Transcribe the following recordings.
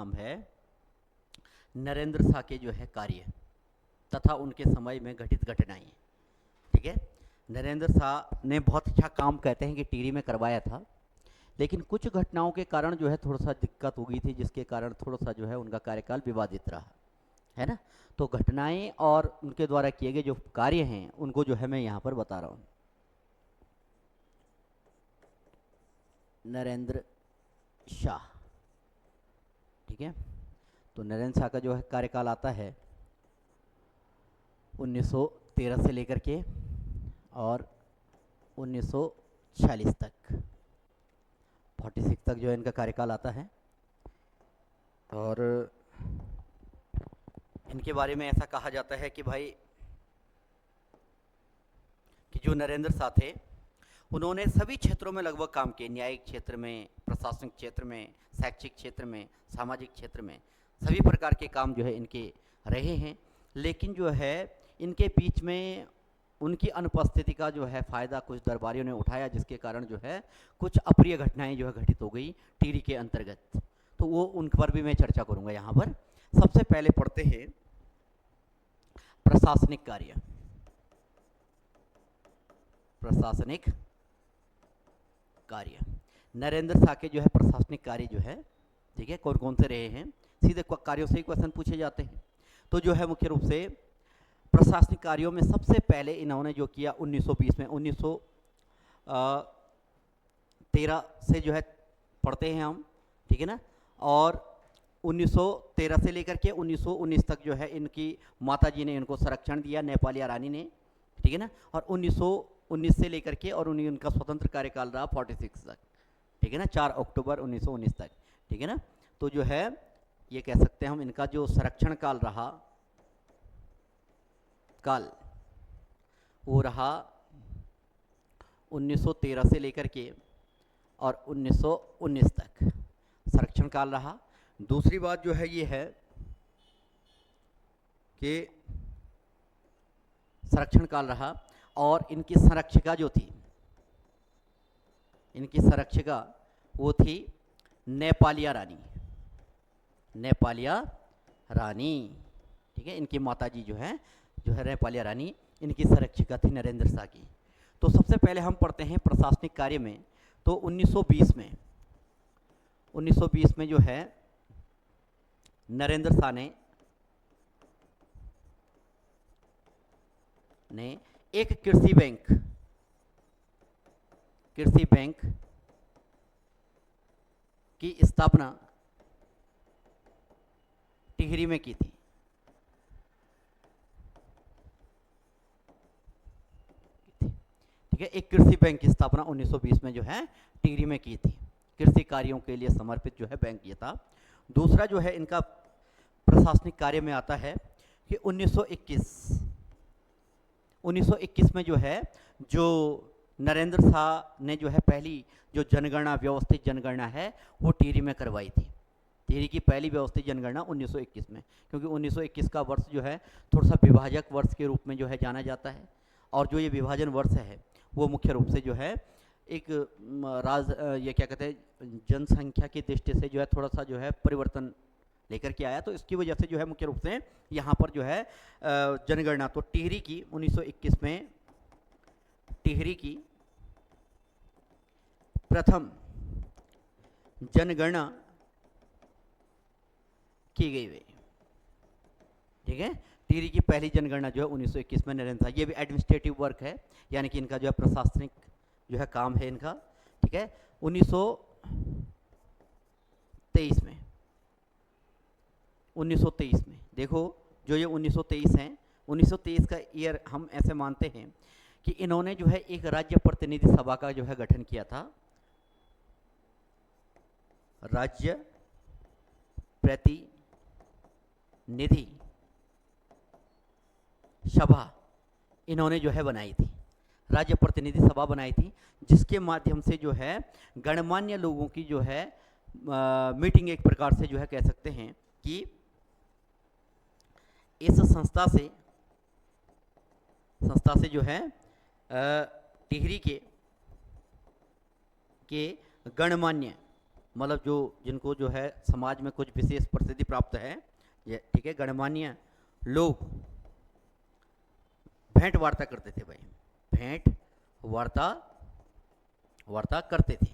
नाम है नरेंद्र शाह के जो है कार्य तथा उनके समय में घटित घटनाएं। ठीक है, नरेंद्र शाह ने बहुत अच्छा काम कहते हैं कि टिहरी में करवाया था, लेकिन कुछ घटनाओं के कारण जो है थोड़ा सा दिक्कत हो गई थी, जिसके कारण थोड़ा सा जो है उनका कार्यकाल विवादित रहा है ना। तो घटनाएं और उनके द्वारा किए गए जो कार्य हैं उनको जो है मैं यहाँ पर बता रहा हूँ। नरेंद्र शाह, ठीक है, तो नरेंद्र शाह का जो है कार्यकाल आता है 1913 से लेकर के और 1946 तक, 46 तक जो है इनका कार्यकाल आता है। और इनके बारे में ऐसा कहा जाता है कि भाई कि जो नरेंद्र शाह थे उन्होंने सभी क्षेत्रों में लगभग काम किए, न्यायिक क्षेत्र में, प्रशासनिक क्षेत्र में, शैक्षिक क्षेत्र में, सामाजिक क्षेत्र में, सभी प्रकार के काम जो है इनके रहे हैं। लेकिन जो है इनके बीच में उनकी अनुपस्थिति का जो है फ़ायदा कुछ दरबारियों ने उठाया, जिसके कारण जो है कुछ अप्रिय घटनाएं जो है घटित हो गई टिहरी के अंतर्गत। तो वो उन पर भी मैं चर्चा करूंगा यहाँ पर। सबसे पहले पढ़ते हैं प्रशासनिक कार्य। प्रशासनिक कार्य, नरेंद्र शाह के जो है प्रशासनिक कार्य जो है, ठीक है, कौन कौन से रहे हैं, सीधे कार्यों से ही क्वेश्चन पूछे जाते हैं। तो जो है मुख्य रूप से प्रशासनिक कार्यों में सबसे पहले इन्होंने जो किया 1920 में, 1913 से जो है पढ़ते हैं हम, ठीक है ना। और 1913 से लेकर के 1919 तक जो है इनकी माताजी ने इनको संरक्षण दिया, नेपालिया रानी ने, ठीक है ना। और 1919 से लेकर के और उनका स्वतंत्र कार्यकाल रहा 46 तक, ठीक है ना, 4 अक्टूबर 1919 तक, ठीक है ना। तो जो है ये कह सकते हैं हम इनका जो संरक्षण काल रहा, काल वो रहा 1913 से लेकर के और 1919 तक संरक्षण काल रहा। दूसरी बात जो है ये है कि संरक्षण काल रहा और इनकी संरक्षिका जो थी, इनकी संरक्षिका वो थी नेपालिया रानी, नेपालिया रानी, ठीक है। इनकी माताजी जो है नेपालिया रानी इनकी संरक्षिका थी नरेंद्र शाह की। तो सबसे पहले हम पढ़ते हैं प्रशासनिक कार्य में। तो 1920 में जो है नरेंद्र शाह ने एक कृषि बैंक की स्थापना टिहरी में की थी। ठीक है, एक कृषि बैंक की स्थापना 1920 में जो है टिहरी में की थी, कृषि कार्यों के लिए समर्पित जो है बैंक ये था। दूसरा जो है इनका प्रशासनिक कार्य में आता है कि 1921 में जो है जो नरेंद्र शाह ने जो है पहली जो जनगणना, व्यवस्थित जनगणना है वो टिहरी में करवाई थी। टिहरी की पहली व्यवस्थित जनगणना 1921 में, क्योंकि 1921 का वर्ष जो है थोड़ा सा विभाजक वर्ष के रूप में जो है जाना जाता है। और जो ये विभाजन वर्ष है वो मुख्य रूप से जो है एक ये क्या कहते हैं, जनसंख्या की दृष्टि से जो है थोड़ा सा जो है परिवर्तन लेकर के आया। तो इसकी वजह से जो है मुख्य रूप से यहाँ पर जो है जनगणना तो टिहरी की 1921 में टिहरी की प्रथम जनगणना की गई हुई, ठीक है। टिहरी की पहली जनगणना जो है 1921 में नरेंद्र शाह, ये भी एडमिनिस्ट्रेटिव वर्क है, यानी कि इनका जो है प्रशासनिक जो है काम है इनका, ठीक है। 1923 में देखो जो ये 1923 हैं, 1923 का ईयर हम ऐसे मानते हैं कि इन्होंने जो है एक राज्य प्रतिनिधि सभा का जो है गठन किया था, राज्य प्रतिनिधि सभा इन्होंने जो है बनाई थी, राज्य प्रतिनिधि सभा बनाई थी, जिसके माध्यम से जो है गणमान्य लोगों की जो है मीटिंग एक प्रकार से जो है कह सकते हैं कि इस संस्था से जो है टिहरी के गणमान्य मतलब जो जिनको जो है समाज में कुछ विशेष प्रसिद्धि प्राप्त है, ये ठीक है, गणमान्य लोग भेंट वार्ता करते थे भाई, भेंट वार्ता वार्ता करते थे।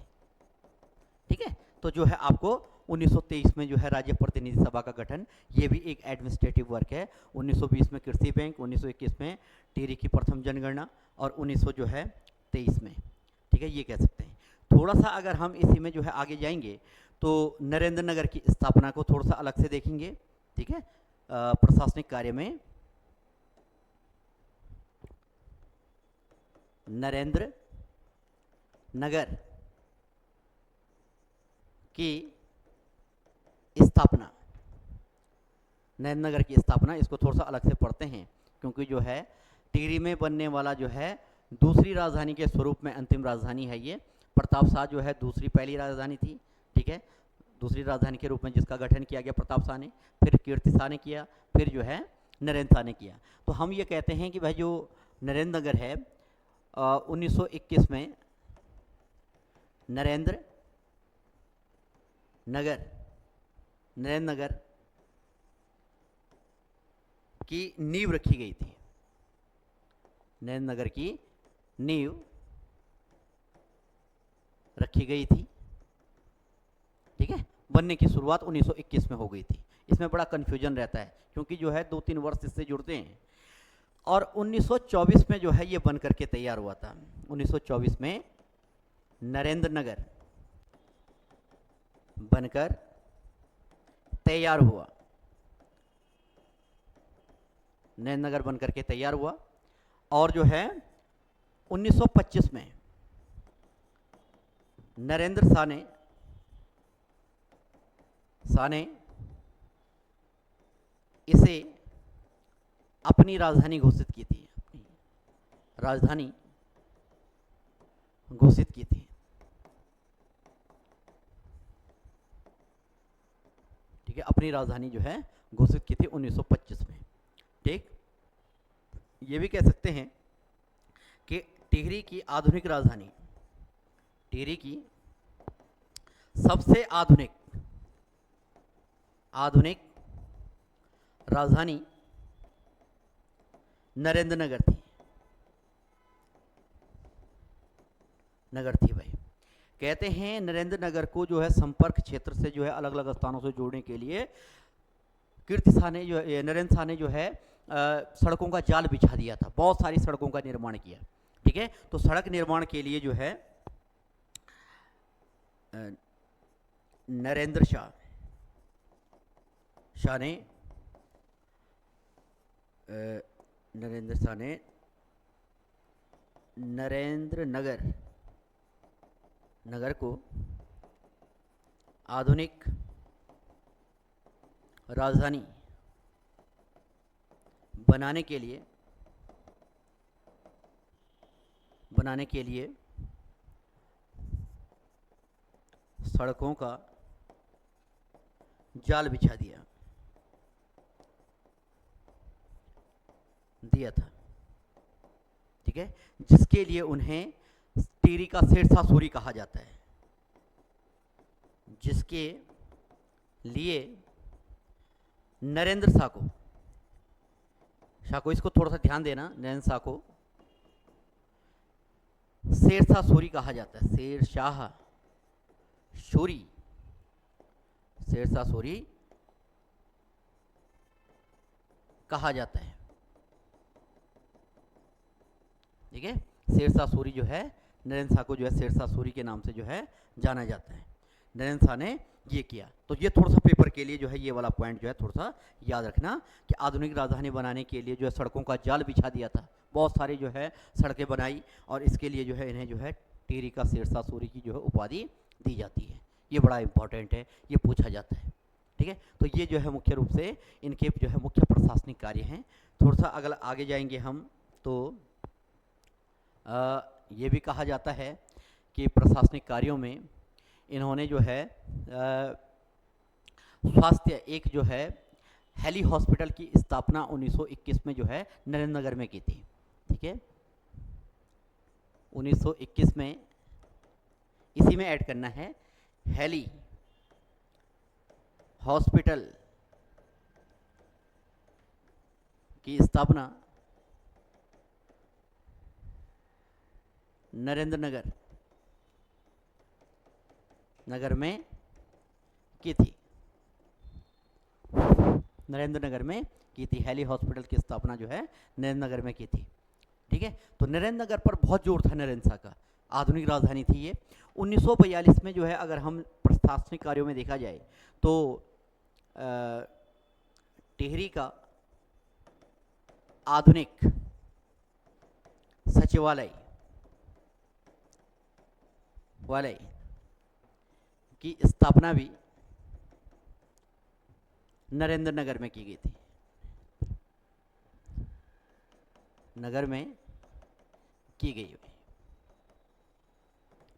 ठीक है, तो जो है आपको 1923 में जो है राज्य प्रतिनिधि सभा का गठन, ये भी एक एडमिनिस्ट्रेटिव वर्क है। 1920 में कृषि बैंक, 1921 में टिहरी की प्रथम जनगणना, और 1900 जो है 23 में, ठीक है, ये कह सकते हैं। थोड़ा सा अगर हम इसी में जो है आगे जाएंगे तो नरेंद्र नगर की स्थापना को थोड़ा सा अलग से देखेंगे। ठीक है, प्रशासनिक कार्य में नरेंद्र नगर की स्थापना, नरेंद्र नगर की स्थापना, इसको थोड़ा सा अलग से पढ़ते हैं क्योंकि जो है टिहरी में बनने वाला जो है दूसरी राजधानी के स्वरूप में अंतिम राजधानी है ये। प्रताप शाह जो है दूसरी पहली राजधानी थी। ठीक है, दूसरी राजधानी के रूप में जिसका गठन किया गया प्रताप शाह ने, फिर कीर्ति शाह ने किया, फिर जो है नरेंद्र शाह ने किया। तो हम ये कहते हैं कि भाई जो नरेंद्र नगर है 1921 में नरेंद्र नगर की नींव रखी गई थी। नरेंद्र नगर की नींव रखी गई थी। ठीक है, बनने की शुरुआत 1921 में हो गई थी। इसमें बड़ा कन्फ्यूजन रहता है क्योंकि जो है 2-3 वर्ष इससे जुड़ते हैं। और 1924 में जो है ये बन करके तैयार हुआ था। 1924 में नरेंद्र नगर बनकर तैयार हुआ, नरेंद्र नगर बनकर के तैयार हुआ। और जो है 1925 में नरेंद्र शाह ने इसे अपनी राजधानी घोषित की थी, अपनी राजधानी घोषित की थी। ठीक है, अपनी राजधानी जो है घोषित की थी 1925 में। ठीक, ये भी कह सकते हैं कि टिहरी की आधुनिक राजधानी, टिहरी की सबसे आधुनिक राजधानी नरेंद्र नगर थी भाई। कहते हैं नरेंद्र नगर को जो है संपर्क क्षेत्र से जो है अलग अलग स्थानों से जोड़ने के लिए कीर्ति शाह ने जो नरेंद्र शाह ने जो है सड़कों का जाल बिछा दिया था, बहुत सारी सड़कों का निर्माण किया। ठीक है, तो सड़क निर्माण के लिए जो है नरेंद्र शाह ने नरेंद्र नगर को आधुनिक राजधानी बनाने के लिए सड़कों का जाल बिछा दिया था। ठीक है, जिसके लिए उन्हें टिहरी का शेरशाह सूरी कहा जाता है, जिसके लिए नरेंद्र शाह को इसको थोड़ा सा ध्यान देना, नरेंद्र शाह को शेरशाह सूरी कहा जाता है। शेरशाह सूरी कहा जाता है। ठीक है, शेरशाह सूरी जो है नरेंद्र शाह को जो है शेरशाह सूरी के नाम से जो है जाना जाता है। नरेंद्र शाह ने ये किया। तो ये थोड़ा सा पेपर के लिए जो है ये वाला पॉइंट जो है थोड़ा सा याद रखना कि आधुनिक राजधानी बनाने के लिए जो है सड़कों का जाल बिछा दिया था, बहुत सारी जो है सड़कें बनाई, और इसके लिए जो है इन्हें जो है टिहरी का शेरशाह सूरी की जो है उपाधि दी जाती है। ये बड़ा इंपॉर्टेंट है, ये पूछा जाता है। ठीक है, तो ये जो है मुख्य रूप से इनके जो है मुख्य प्रशासनिक कार्य हैं। थोड़ा सा अगर आगे जाएंगे हम तो ये भी कहा जाता है कि प्रशासनिक कार्यों में इन्होंने जो है स्वास्थ्य एक जो है हेली हॉस्पिटल की स्थापना 1921 में जो है नरेंद्र नगर में की थी। ठीक है, 1921 में इसी में ऐड करना है हेली हॉस्पिटल की स्थापना नरेंद्र नगर में की थी। नरेंद्र नगर में की थी। हेली हॉस्पिटल की स्थापना जो है नरेंद्र नगर में की थी। ठीक है, तो नरेंद्र नगर पर बहुत जोर था नरेंद्र शाह का, आधुनिक राजधानी थी ये। 1942 में जो है अगर हम प्रशासनिक कार्यों में देखा जाए तो टिहरी का आधुनिक सचिवालय की स्थापना भी नरेंद्र नगर में की गई थी। नगर में की गई हुई।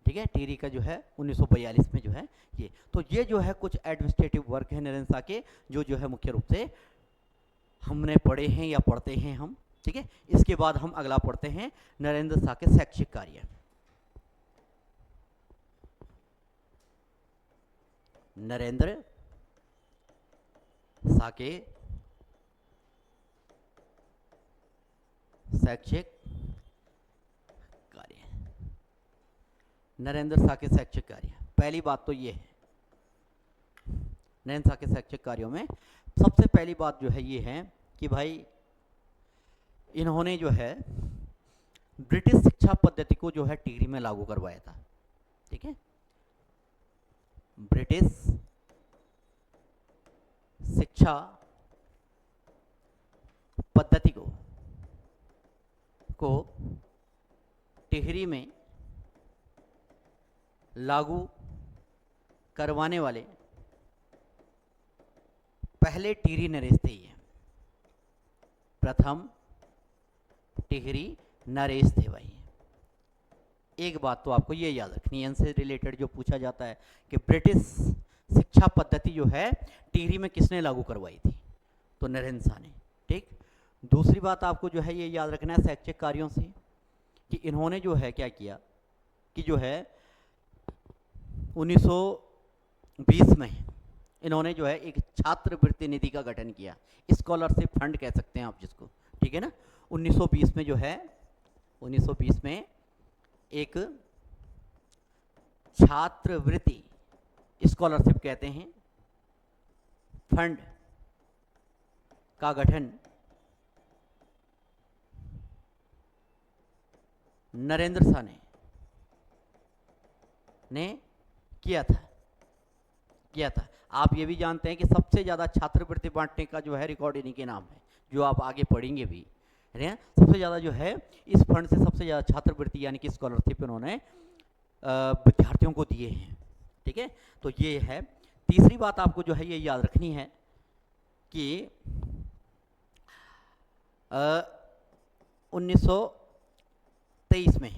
ठीक है, टिहरी का जो है 1942 में जो है ये, तो ये जो है कुछ एडमिनिस्ट्रेटिव वर्क है नरेंद्र शाह के, जो है मुख्य रूप से हमने पढ़े हैं या पढ़ते हैं हम। ठीक है, इसके बाद हम अगला पढ़ते हैं नरेंद्र शाह के शैक्षिक कार्य। नरेंद्र शाह के शैक्षिक कार्य। नरेंद्र शाह के शैक्षिक कार्य, पहली बात तो ये है, नरेंद्र शाह के शैक्षिक कार्यों में सबसे पहली बात जो है ये है कि भाई इन्होंने जो है ब्रिटिश शिक्षा पद्धति को जो है टिहरी में लागू करवाया था। ठीक है, ब्रिटिश शिक्षा पद्धति को टिहरी में लागू करवाने वाले पहले टिहरी नरेश थे। ये प्रथम टिहरी नरेश थे भाई। एक बात तो आपको ये याद रखनी है, इनसे रिलेटेड जो पूछा जाता है कि ब्रिटिश शिक्षा पद्धति जो है टिहरी में किसने लागू करवाई थी, तो नरेंद्र शाह ने। ठीक, दूसरी बात आपको जो है ये याद रखना है शैक्षिक कार्यों से कि इन्होंने जो है क्या किया कि जो है 1920 में इन्होंने जो है एक छात्रवृत्ति निधि का गठन किया, स्कॉलरशिप फंड कह सकते हैं आप जिसको। ठीक है ना, 1920 में जो है 1920 में एक छात्रवृत्ति, स्कॉलरशिप कहते हैं, फंड का गठन नरेंद्र शाह ने किया था। आप ये भी जानते हैं कि सबसे ज़्यादा छात्रवृत्ति बांटने का जो है रिकॉर्ड इन्हीं के नाम है, जो आप आगे पढ़ेंगे भी। सबसे ज़्यादा जो है इस फंड से सबसे ज़्यादा छात्रवृत्ति यानी कि स्कॉलरशिप इन्होंने विद्यार्थियों को दिए हैं। ठीक है, तो ये है। तीसरी बात आपको जो है ये याद रखनी है कि 1923 में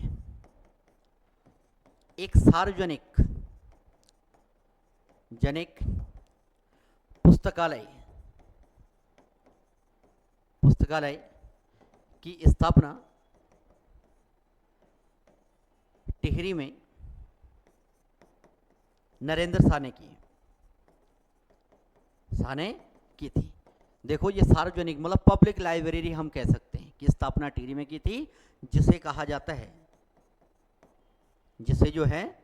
एक सार्वजनिक पुस्तकालय की स्थापना टिहरी में नरेंद्र शाह ने की थी। देखो ये सार्वजनिक मतलब पब्लिक लाइब्रेरी हम कह सकते हैं कि स्थापना टिहरी में की थी, जिसे कहा जाता है, जिसे जो है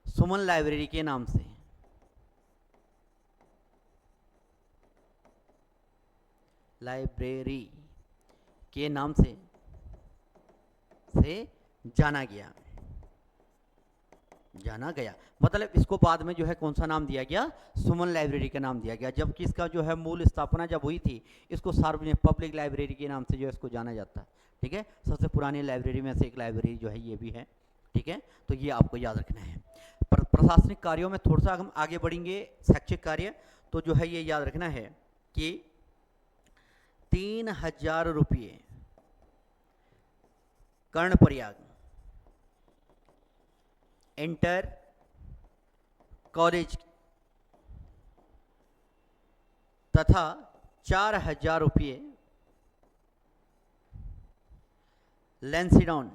सुमन लाइब्रेरी के नाम से जाना गया। मतलब इसको बाद में जो है कौन सा नाम दिया गया, सुमन लाइब्रेरी का नाम दिया गया, जबकि इसका जो है मूल स्थापना जब हुई थी इसको सार्वजनिक पब्लिक लाइब्रेरी के नाम से जो है इसको जाना जाता है। ठीक है, सबसे पुरानी लाइब्रेरी में से एक लाइब्रेरी जो है ये भी है। ठीक है, तो ये आपको याद रखना है। प्रशासनिक कार्यों में थोड़ा सा हम आगे बढ़ेंगे, शैक्षिक कार्य, तो जो है ये याद रखना है कि 3000 रुपये कर्णप्रयाग इंटर कॉलेज तथा 4000 रुपये लैंसीडाउन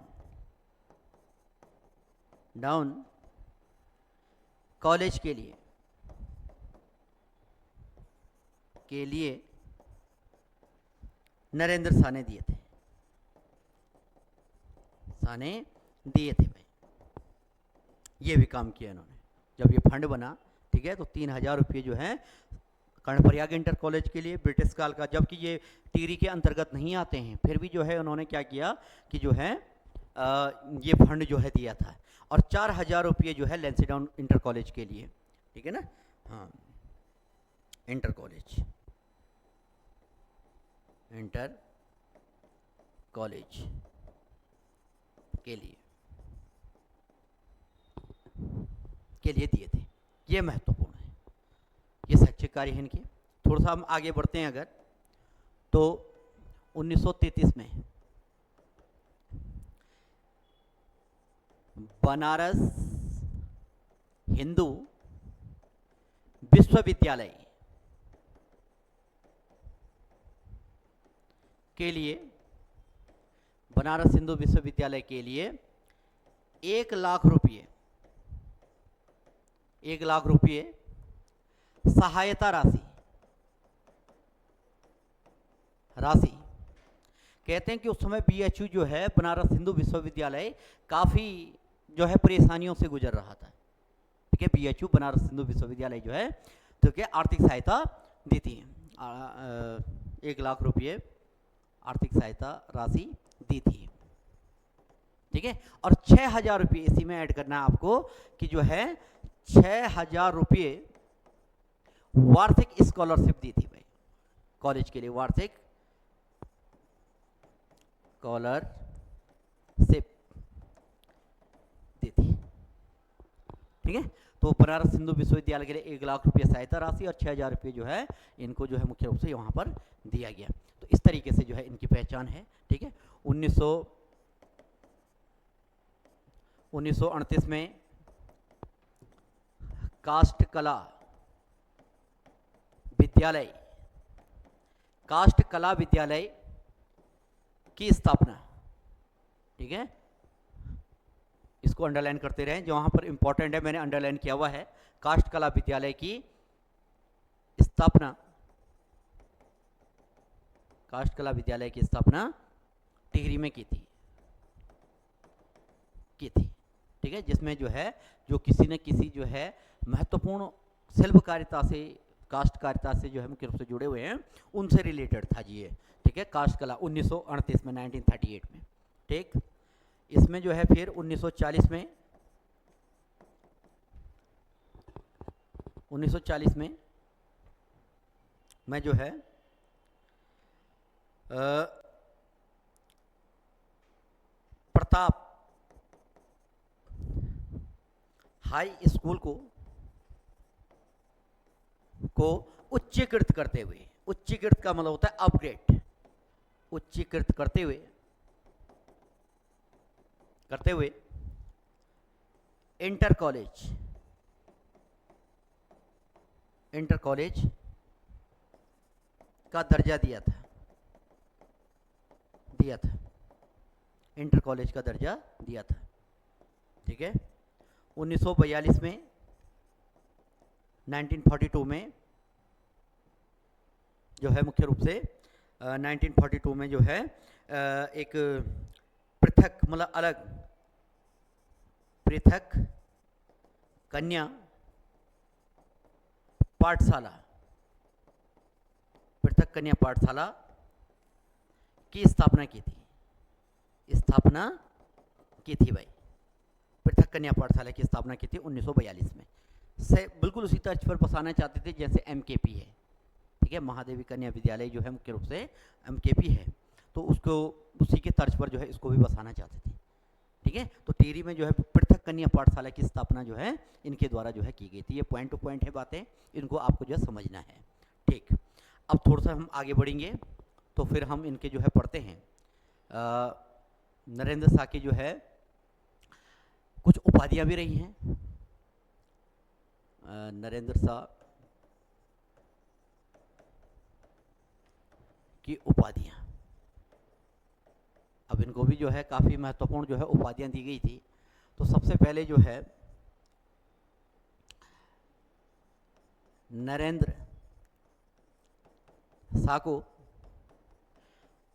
कॉलेज के लिए के लिए नरेंद्र शाह ने दिए थे, भाई। ये भी काम किया इन्होंने। जब ये फंड बना, ठीक है, तो 3,000 रुपये जो है कर्णप्रयाग इंटर कॉलेज के लिए ब्रिटिश काल का, जबकि ये टिहरी के अंतर्गत नहीं आते हैं, फिर भी जो है उन्होंने क्या किया कि जो है ये फंड जो है दिया था। और 4,000 रुपये जो है लैंसीडाउन इंटर कॉलेज के लिए, ठीक है ना, हाँ, इंटर कॉलेज के लिए दिए थे। ये महत्वपूर्ण है, ये शैक्षिक कार्य है इनके। थोड़ा सा हम आगे बढ़ते हैं अगर, तो 1933 में बनारस हिंदू विश्वविद्यालय के लिए, बनारस हिंदू विश्वविद्यालय के लिए 1,00,000 रुपये, 1,00,000 रुपये सहायता राशि कहते हैं कि उस समय बीएचयू जो है, बनारस हिंदू विश्वविद्यालय, काफ़ी जो है परेशानियों से गुजर रहा था, ठीक है। बीएचयू बनारस हिंदू विश्वविद्यालय जो है, तो क्या आर्थिक सहायता देती है, 1,00,000 रुपये आर्थिक सहायता राशि दी थी, ठीक है। और 6,000 रुपये इसी में ऐड करना है आपको कि जो है 6,000 रुपये वार्षिक स्कॉलरशिप दी थी भाई, कॉलेज के लिए वार्षिक स्कॉलरशिप दी थी, ठीक है। तो बनारस हिंदू विश्वविद्यालय के लिए 1,00,000 रुपये सहायता राशि और 6,000 रुपये जो है इनको जो है मुख्य रूप से वहाँ पर दिया गया। तो इस तरीके से जो है इनकी पहचान है, ठीक है। 1938 में काष्ठ कला विद्यालय की स्थापना, ठीक है। इसको अंडरलाइन करते रहें, जो वहां पर इंपॉर्टेंट है मैंने अंडरलाइन किया हुआ है। काष्ठ कला विद्यालय की स्थापना, टिहरी में की थी, ठीक है। जिसमें जो है जो किसी न किसी जो है महत्वपूर्ण शिल्पकारिता से, काष्ठकारिता से जो है मुख्य रूप से जुड़े हुए हैं, उनसे रिलेटेड था जी ये, ठीक है। काष्ठ कला 1938 में, 1938 में, ठीक। इसमें जो है फिर 1940 में मैं जो है प्रताप हाई स्कूल को उच्चीकृत करते हुए, उच्चीकृत का मतलब होता है अपग्रेड, उच्चीकृत करते हुए इंटर कॉलेज का दर्जा दिया था, इंटर कॉलेज का दर्जा दिया था, ठीक है। 1942 में, 1942 में जो है मुख्य रूप से 1942 में जो है एक पृथक मतलब अलग पृथक कन्या पाठशाला की स्थापना की थी भाई। पृथक कन्या पाठशाला की स्थापना की थी 1942 में। से बिल्कुल उसी तर्ज पर बसाना चाहते थे जैसे एमकेपी है, ठीक है। महादेवी कन्या विद्यालय जो है मुख्य रूप से एमकेपी है, तो उसको उसी के तर्ज पर जो है इसको भी बसाना चाहते थे, ठीक है। तो टिहरी में जो है पृथक कन्या पाठशाला की स्थापना जो है इनके द्वारा जो है की गई थी। ये पॉइंट टू पॉइंट है बातें, इनको आपको जो है समझना है, ठीक। अब थोड़ा सा हम आगे बढ़ेंगे तो फिर हम इनके जो है पढ़ते हैं। नरेंद्र शाह की जो है कुछ उपाधियां भी रही हैं। नरेंद्र शाह की उपाधियां, अब इनको भी जो है काफ़ी महत्वपूर्ण जो है उपाधियां दी गई थी। तो सबसे पहले जो है नरेंद्र साको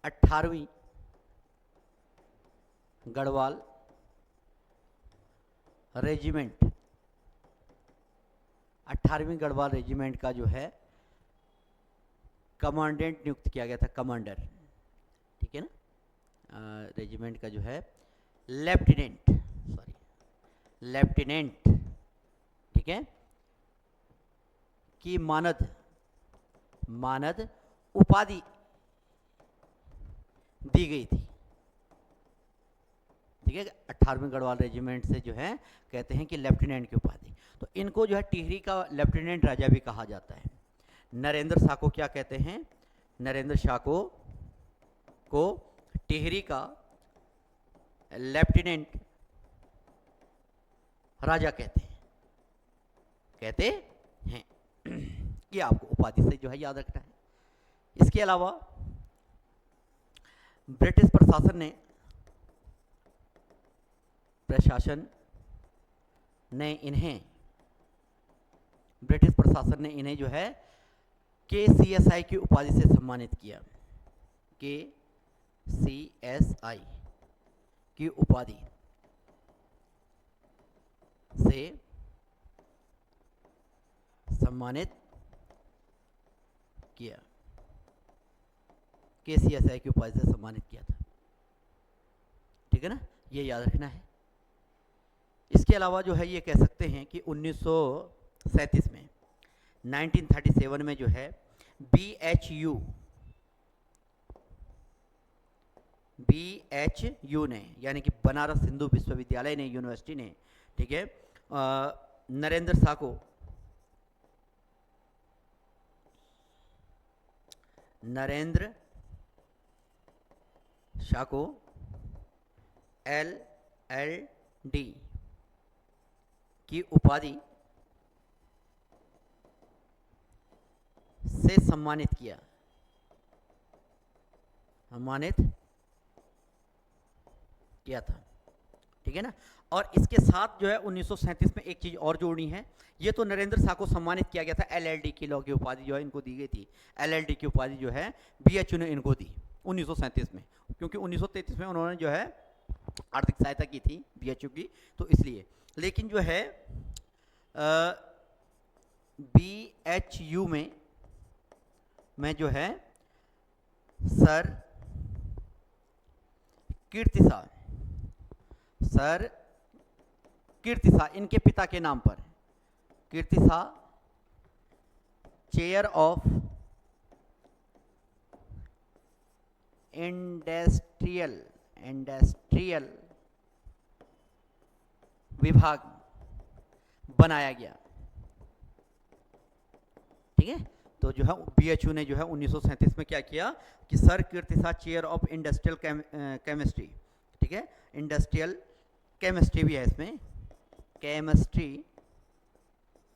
18वीं गढ़वाल रेजिमेंट, 18वीं गढ़वाल रेजिमेंट का जो है कमांडेंट नियुक्त किया गया था, कमांडर, ठीक है ना। रेजिमेंट का जो है लेफ्टिनेंट, ठीक है, की मानद उपाधि दी गई थी, ठीक है। 18वीं गढ़वाल रेजिमेंट से जो है कहते हैं कि लेफ्टिनेंट की उपाधि, तो इनको जो है टिहरी का लेफ्टिनेंट राजा भी कहा जाता है। नरेंद्र शाह को क्या कहते हैं? नरेंद्र शाह को टिहरी का लेफ्टिनेंट राजा कहते हैं। ये आपको उपाधि से जो है याद रखना है। इसके अलावा ब्रिटिश प्रशासन ने इन्हें जो है KCSI की उपाधि से सम्मानित किया, KCSI की उपाधि से सम्मानित किया, KCSI की उपाधि से सम्मानित किया था, ठीक है ना, ये याद रखना है। इसके अलावा जो है ये कह सकते हैं कि 1937 में 1937 में जो है BHU ने, यानी कि बनारस हिंदू विश्वविद्यालय ने, यूनिवर्सिटी ने, ठीक है, नरेंद्र शाह को LLD की उपाधि से सम्मानित किया था, ठीक है ना। और इसके साथ जो है 1937 में एक चीज और जोड़नी है, ये तो नरेंद्र शाह को सम्मानित किया गया था, LLD की लॉ की उपाधि जो है इनको दी गई थी, LLD की उपाधि जो है BHU ने इनको दी 1937 में, क्योंकि 1933 में उन्होंने जो है आर्थिक सहायता की थी BHU की, तो इसलिए। लेकिन जो है BHU में जो है सर कीर्तिशाह इनके पिता के नाम पर, कीर्तिशाह चेयर ऑफ इंडस्ट्रियल विभाग बनाया गया, ठीक है। तो जो है BHU ने जो है 1937 में क्या किया कि sir कीर्तिशाह chair of industrial chemistry, ठीक है, इंडस्ट्रियल केमिस्ट्री भी है इसमें, केमिस्ट्री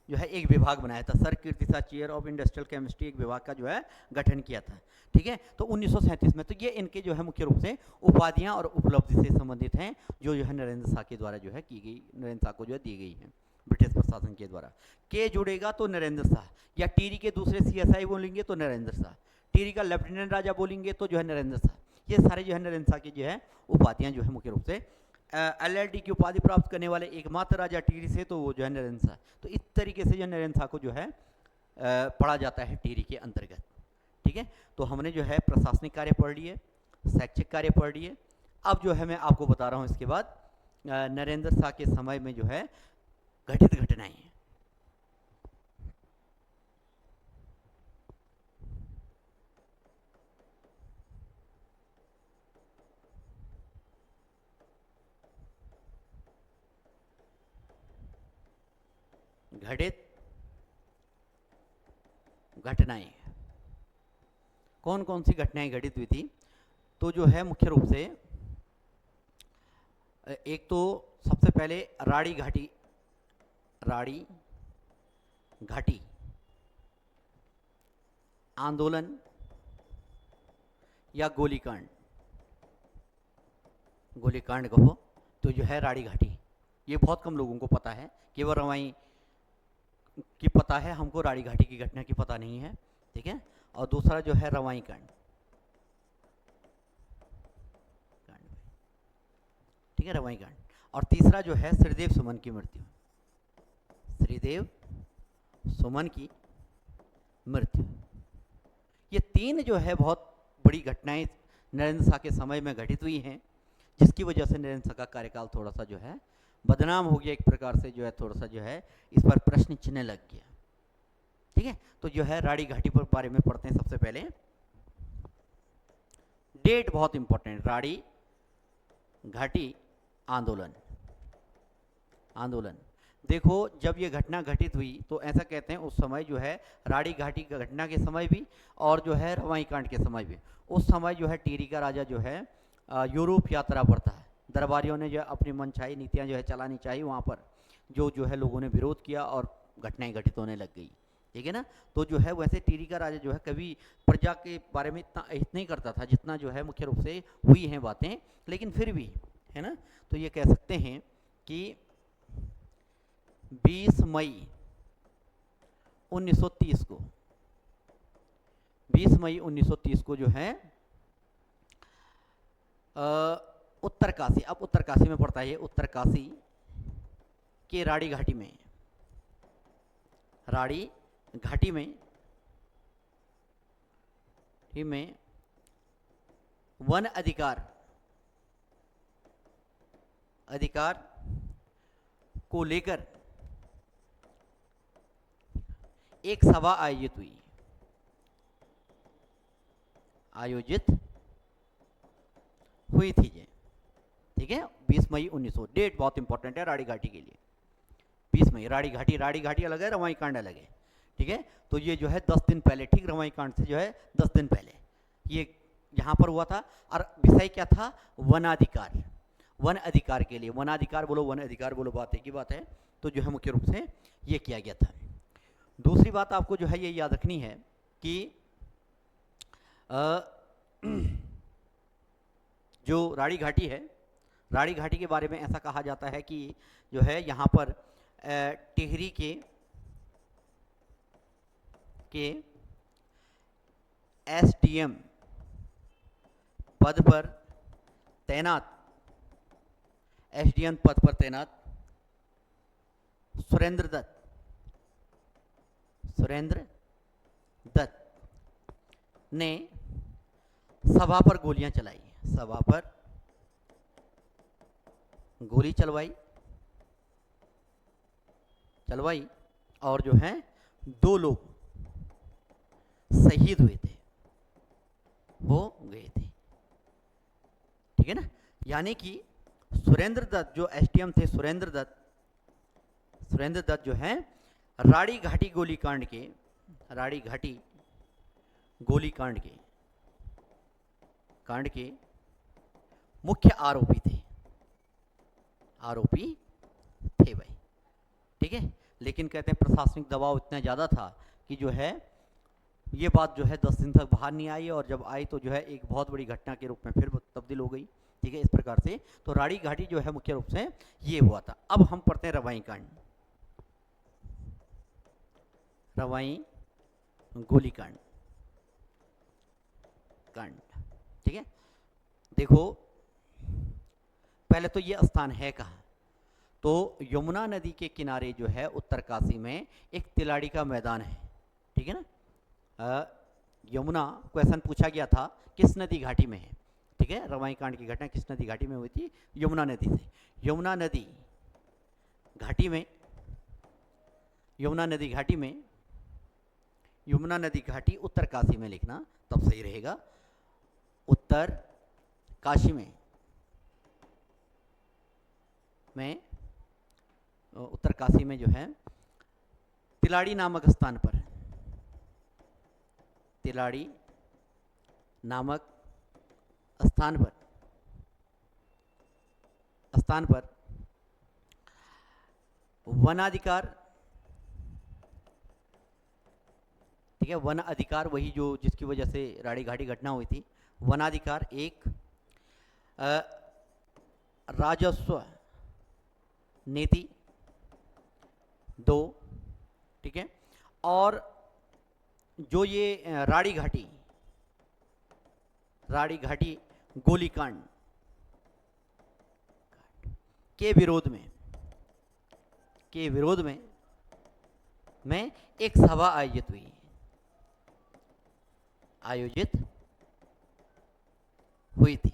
जो है एक विभाग बनाया था, sir कीर्तिशाह chair of industrial chemistry एक विभाग का जो है गठन किया था, ठीक है। तो 1937 में, तो ये इनके जो है मुख्य रूप से उपाधियां और उपलब्धि से संबंधित हैं, जो है नरेंद्र शाह के द्वारा जो है की गई, नरेंद्र शाह को जो है दी गई है ब्रिटिश प्रशासन के द्वारा। के जुड़ेगा तो नरेंद्र शाह, या टिहरी के दूसरे CSI बोलेंगे तो नरेंद्र शाह, टिहरी का लेफ्टिनेंट राजा बोलेंगे तो जो है नरेंद्र शाह, ये सारे जो है नरेंद्र शाह की जो है उपाधियां जो है मुख्य रूप से। LLD की उपाधि प्राप्त करने वाले एकमात्र राजा टिहरी से तो वो जो है नरेंद्र शाह, तो इस तरीके से जो नरेंद्र शाह को जो है पढ़ा जाता है टिहरी के अंतर्गत, ठीक है। तो हमने जो है प्रशासनिक कार्य पढ़ लिए, शैक्षिक कार्य पढ़ लिए। अब जो है मैं आपको बता रहा हूँ इसके बाद नरेंद्र शाह के समय में जो है घटित घटनाएं, कौन कौन सी घटनाएं घटित हुई थी? तो जो है मुख्य रूप से एक तो सबसे पहले राड़ी घाटी आंदोलन या गोलीकांड कहो तो जो है राड़ी घाटी, ये बहुत कम लोगों को पता है, केवल रवाई की पता है, हमको राड़ी घाटी की घटना की पता नहीं है, ठीक है। और दूसरा जो है रवाई कांड, ठीक है, रवाई कांड। और तीसरा जो है श्रीदेव सुमन की मृत्यु, श्रीदेव सुमन की मृत्यु। ये तीन जो है बहुत बड़ी घटनाएं नरेंद्र शाह के समय में घटित हुई हैं, जिसकी वजह से नरेंद्र शाह का कार्यकाल थोड़ा सा जो है बदनाम हो गया, एक प्रकार से जो है थोड़ा सा जो है इस पर प्रश्न चिन्ह लग गया, ठीक है। तो जो है राड़ी घाटी पर बारे में पढ़ते हैं। सबसे पहले डेट बहुत इंपॉर्टेंट, राड़ी घाटी आंदोलन। आंदोलन देखो, जब ये घटना घटित हुई तो ऐसा कहते हैं उस समय जो है राड़ी घाटी घटना के समय भी और जो है रवाई कांड के समय भी, उस समय जो है टिहरी का राजा जो है यूरोप यात्रा पर था। दरबारियों ने जो अपनी मनचाही नीतियां जो है चलानी चाहिए वहाँ पर, जो है लोगों ने विरोध किया और घटनाएं घटित होने लग गई, ठीक है ना। तो जो है वैसे टिहरी का राजा जो है कभी प्रजा के बारे में इतना हित नहीं करता था जितना जो है मुख्य रूप से हुई हैं बातें, लेकिन फिर भी है ना। तो ये कह सकते हैं कि 20 मई 1930 को, 20 मई 1930 को जो है उत्तरकाशी, अब उत्तरकाशी में पड़ता है ये, उत्तरकाशी के राड़ी घाटी में, राड़ी घाटी में वन अधिकार को लेकर एक सभा आयोजित हुई थी ये, ठीक है। 20 मई 1900, डेट बहुत इंपॉर्टेंट है राड़ी घाटी के लिए। 20 मई, राड़ी घाटी अलग है, रवाई कांड अलग है, ठीक है। तो ये जो है 10 दिन पहले, ठीक रवाई कांड से जो है 10 दिन पहले ये यहाँ पर हुआ था। और विषय क्या था? वनाधिकार, वन अधिकार के लिए, वनाधिकार बोलो वन अधिकार बोलो, बात एक ही बात है। तो जो है मुख्य रूप से ये किया गया था। दूसरी बात आपको जो है ये याद रखनी है कि जो राड़ी घाटी है, राड़ी घाटी के बारे में ऐसा कहा जाता है कि जो है यहाँ पर टिहरी के एसडीएम पद पर तैनात, एसडीएम पद पर तैनात सुरेंद्र दत्त ने सभा पर गोलियां चलाई, सभा पर गोली चलवाई और जो है 2 लोग शहीद हुए थे, हो गए थे, ठीक है ना। यानी कि सुरेंद्र दत्त जो एसडीएम थे, सुरेंद्र दत्त जो है राड़ी घाटी गोलीकांड के मुख्य आरोपी थे भाई, ठीक है। लेकिन कहते हैं प्रशासनिक दबाव इतना ज़्यादा था कि जो है ये बात जो है 10 दिन तक बाहर नहीं आई, और जब आई तो जो है एक बहुत बड़ी घटना के रूप में फिर तब्दील हो गई, ठीक है। इस प्रकार से तो राड़ी घाटी जो है मुख्य रूप से ये हुआ था। अब हम पढ़ते हैं रवाई गोलीकांड, ठीक है। देखो पहले तो ये स्थान है कहाँ? तो यमुना नदी के किनारे जो है उत्तरकाशी में एक तिलाड़ी का मैदान है, ठीक है ना। यमुना क्वेश्चन पूछा गया था किस नदी घाटी में है, ठीक है। रवाई कांड की घटना किस नदी घाटी में हुई थी? यमुना नदी से। यमुना नदी घाटी उत्तरकाशी में लिखना तब सही रहेगा। उत्तरकाशी में जो है तिलाड़ी नामक स्थान पर वनाधिकार, ठीक है, वन अधिकार वही जो जिसकी वजह से राड़ी घाटी घटना हुई थी, वनाधिकार 1, राजस्व नीति 2, ठीक है, और जो ये राड़ी घाटी गोलीकांड के विरोध में एक सभा आयोजित हुई थी।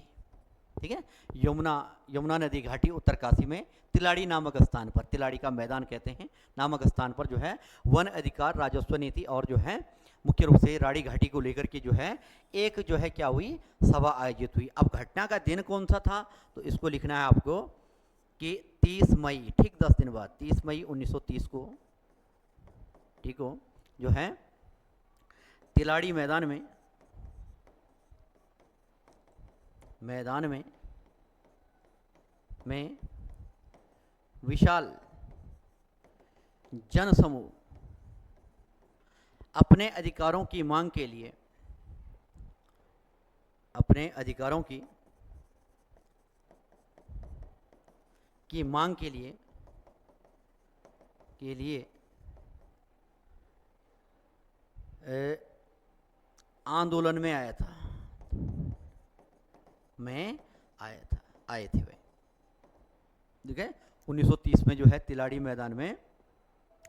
ठीक है, यमुना नदी घाटी उत्तरकाशी में तिलाड़ी नामक स्थान पर, तिलाड़ी का मैदान कहते हैं, नामक स्थान पर जो है वन अधिकार राजस्व नीति और जो है मुख्य रूप से राड़ी घाटी को लेकर के जो है एक जो है क्या हुई, सभा आयोजित हुई। अब घटना का दिन कौन सा था, तो इसको लिखना है आपको कि 30 मई, ठीक 10 दिन बाद, 30 मई 1930 को, ठीक हो, जो है तिलाड़ी मैदान में विशाल जनसमूह अपने अधिकारों की मांग के लिए, अपने अधिकारों की मांग के लिए आंदोलन में आए थे वे। ठीक है, 1930 में जो है तिलाड़ी मैदान में,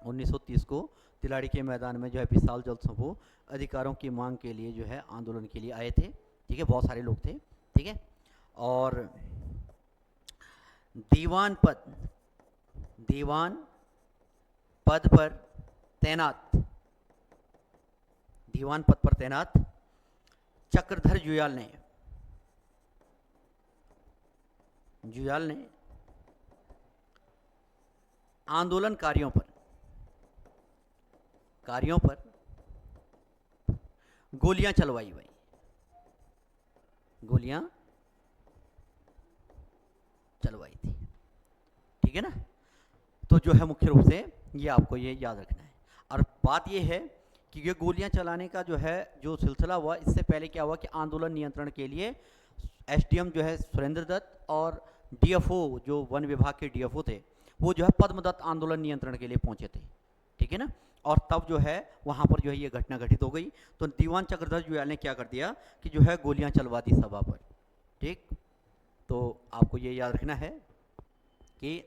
1930 को तिलाड़ी के मैदान में जो है विशाल जल समूह अधिकारों की मांग के लिए जो है आंदोलन के लिए आए थे। ठीक है, बहुत सारे लोग थे। ठीक है, और दीवान पद पर तैनात चक्रधर जुयाल ने आंदोलनकारियों पर गोलियां चलवाई थी। ठीक है ना, तो जो है मुख्य रूप से ये आपको ये याद रखना है। और बात ये है कि ये गोलियां चलाने का जो है जो सिलसिला हुआ, इससे पहले क्या हुआ कि आंदोलन नियंत्रण के लिए एसडीएम जो है सुरेंद्र दत्त और डीएफओ जो वन विभाग के डीएफओ थे, वो जो है पद्मदत्त आंदोलन नियंत्रण के लिए पहुंचे थे। ठीक है ना, और तब जो है वहां पर जो है ये घटना घटित हो गई। तो दीवान चक्रधर जुयाल ने क्या कर दिया कि जो है गोलियां चलवा दी सभा पर। ठीक, तो आपको ये याद रखना है कि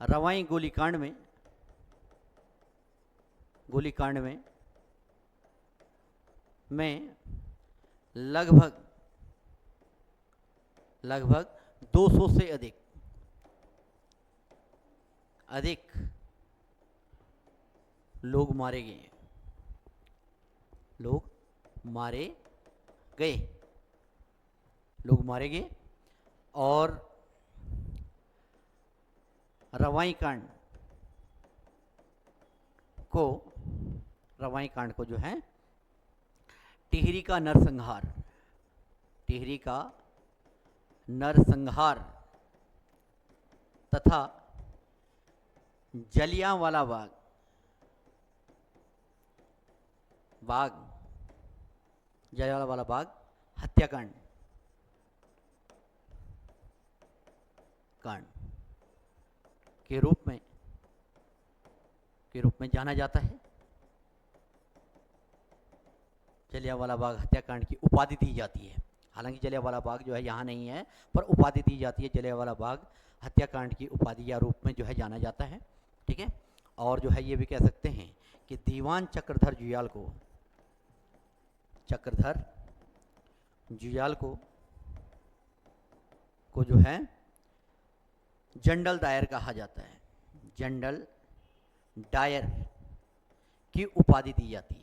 रवाई गोलीकांड में लगभग 200 से अधिक लोग मारे गए और रवाई कांड को जो है टिहरी का नरसंहार तथा जलियांवाला बाग हत्याकांड के रूप में जाना जाता है। जलियांवाला बाग हत्याकांड की उपाधि दी जाती है। हालांकि जलियांवाला बाग जो है यहाँ नहीं है, पर उपाधि दी जाती है। जलियांवाला बाग हत्याकांड की उपाधि या रूप में जो है जाना जाता है। ठीक है, और जो है ये भी कह सकते हैं कि दीवान चक्रधर जुयाल को जो है जनरल डायर कहा जाता है। जनरल डायर की उपाधि दी जाती है।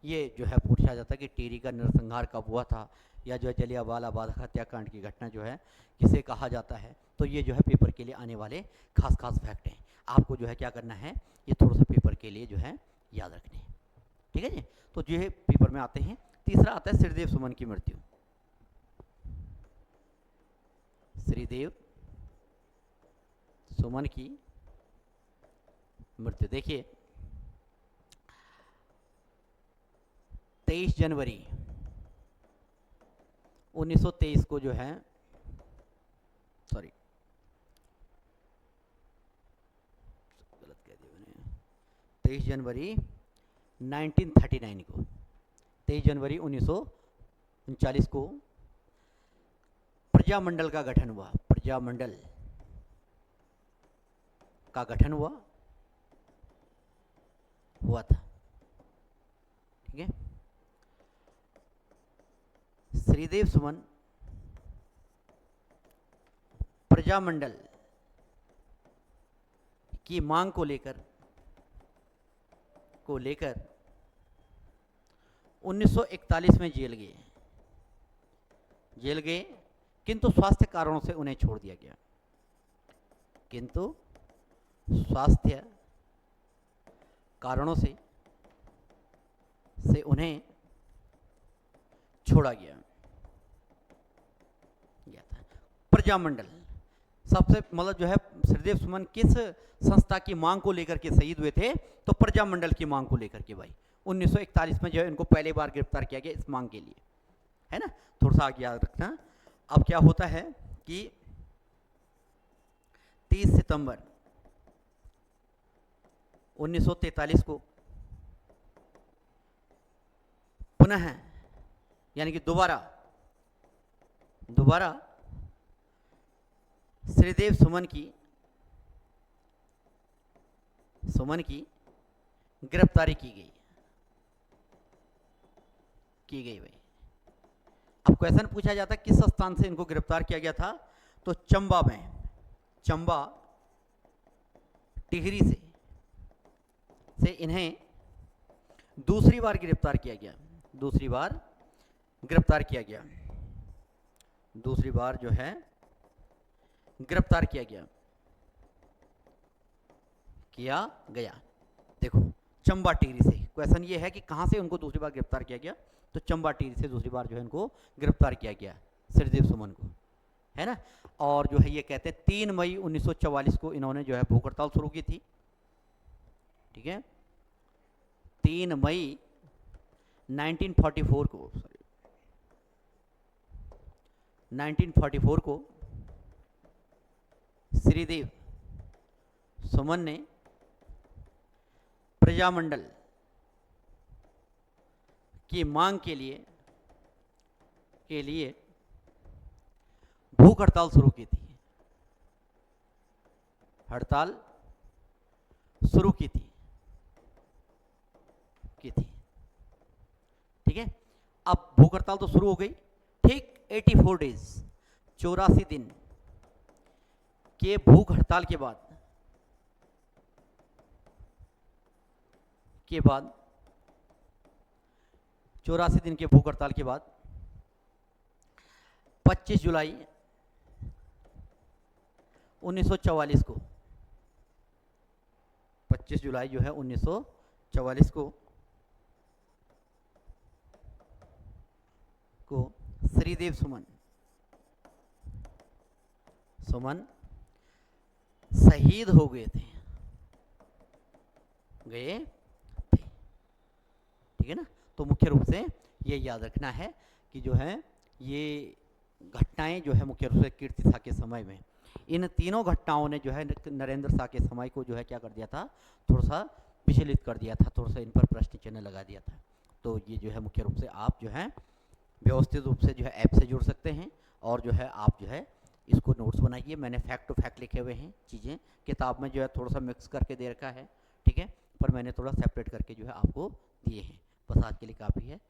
ये जो है पूछा जाता है कि टिहरी का नरसंहार कब हुआ था, या जो है जलियांवाला बाग हत्याकांड की घटना जो है किसे कहा जाता है। तो ये जो है पेपर के लिए आने वाले खास फैक्ट हैं। आपको जो है क्या करना है, ये थोड़ा सा पेपर के लिए जो है याद रखने हैं। ठीक है जी, तो जो है पेपर में आते हैं। तीसरा आता है श्रीदेव सुमन की मृत्यु। श्रीदेव सुमन की मृत्यु देखिए 23 जनवरी 1923 को जो है, सॉरी गलत कह दिया मैंने, 23 जनवरी 1939 को, 23 जनवरी 1939 को प्रजामंडल का गठन हुआ। प्रजामंडल का गठन हुआ था। ठीक है, श्रीदेव सुमन प्रजामंडल की मांग को लेकर 1941 में जेल गए, किंतु स्वास्थ्य कारणों से उन्हें छोड़ दिया गया। किंतु स्वास्थ्य कारणों से उन्हें छोड़ा गया था। प्रजामंडल सबसे मतलब जो है, श्रीदेव सुमन किस संस्था की मांग को लेकर के शहीद हुए थे? तो प्रजामंडल की मांग को लेकर के भाई 1941 में जो है इनको पहली बार गिरफ्तार किया गया इस मांग के लिए, है ना। थोड़ा सा आगे याद रखना। अब क्या होता है कि 30 सितंबर 1943 को पुनः यानी कि दोबारा श्रीदेव सुमन की गिरफ्तारी की गई भाई। अब क्वेश्चन पूछा जाता किस स्थान से इनको गिरफ्तार किया गया था? तो चंबा टिहरी से इन्हें दूसरी बार गिरफ्तार किया गया। दूसरी बार जो है गिरफ्तार किया गया। देखो, चंबा टिहरी से क्वेश्चन ये है कि कहां से उनको दूसरी बार गिरफ्तार किया गया? तो चंबा टिहरी से दूसरी बार जो है इनको गिरफ्तार किया गया, श्रीदेव सुमन को, है ना। और जो है ये कहते हैं 3 मई 1944 को इन्होंने जो है भूख हड़ताल शुरू की थी। ठीक है, 3 मई 1944 को श्रीदेव सुमन ने प्रजामंडल की मांग के लिए भूख हड़ताल शुरू की थी। ठीक है, अब भूख हड़ताल तो शुरू हो गई। ठीक 84 डेज 84 दिन के भूख हड़ताल के बाद 84 दिन के भूख हड़ताल के बाद 25 जुलाई 1944 को 25 जुलाई जो है 1944 को श्रीदेव सुमन शहीद हो गए थे। ठीक है ना। तो मुख्य रूप से ये याद रखना है कि जो है ये घटनाएं जो है मुख्य रूप से कीर्ति शाह के समय में, इन तीनों घटनाओं ने जो है नरेंद्र शाह के समय को जो है क्या कर दिया था, थोड़ा सा विचलित कर दिया था, थोड़ा सा इन पर प्रश्न चिन्ह लगा दिया था। तो ये जो है मुख्य रूप से आप जो है व्यवस्थित रूप से जो है ऐप से जुड़ सकते हैं और जो है आप जो है इसको नोट्स बनाइए। मैंने फैक्ट टू फैक्ट लिखे हुए हैं, चीज़ें किताब में जो है थोड़ा सा मिक्स करके दे रखा है, ठीक है, पर मैंने थोड़ा सेपरेट करके जो है आपको दिए हैं। बस आज के लिए काफ़ी है।